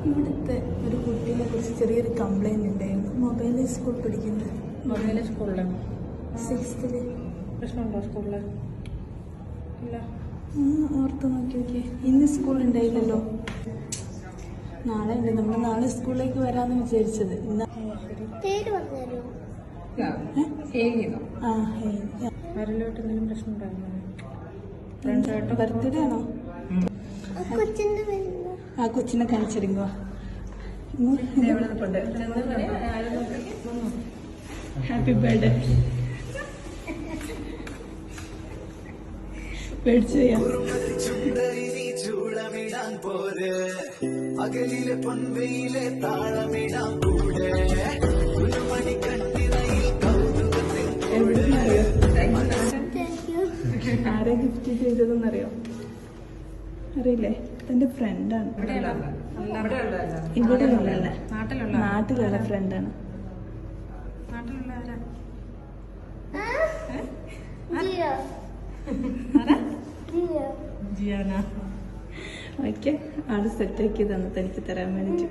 ഇവിടുത്തെ ഒരു കുട്ടീനെ കുറിച്ച് ചെറിയൊരു കംപ്ലൈന്റ് ഉണ്ടായിരുന്നു. മൊബൈലിൽ സ്കൂൾ പഠിക്കുന്നത്. മൊബൈലിൽ സ്കൂളിലാണ് 6th പ്രശ്നമുണ്ടോ സ്കൂളിൽ? ഇല്ല. ഓർത്ത് നോക്കി. ഇന്ന് സ്കൂൾ ഉണ്ടായില്ലല്ലോ. നാളെ ഉണ്ട്. നമ്മൾ നാളെ സ്കൂളിലേക്ക് വരാന്ന് വിചാരിച്ചത്. ആരിലോട്ട് എന്തെങ്കിലും പ്രശ്നം ഉണ്ടായിരുന്നോ? ബർത്ത്ഡേ ആണോ? ആ കൊച്ചിനെ കാണിച്ചിരുന്നോ? Happy birthday. പേടിച്ചു അകലിലെ പൊൻവെയിലെ താളമിടാം കൂടെ ആരെ ഗിഫ്റ്റ് ചെയ്തതെന്നറിയോ? അറിയില്ലേ? തന്റെ ഫ്രണ്ടാണ്. ഇവിടെ ഉള്ളല്ലേ? നാട്ടിലുള്ള ഫ്രണ്ടാണ്. ഓക്കെ, ആള് സെറ്റാക്കി തന്നു തനിക്ക് തരാൻ വേണ്ടിട്ട്.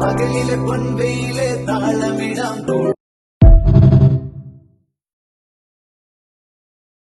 അകലിലെ പൊൻവെയിലെ താളമിടാം.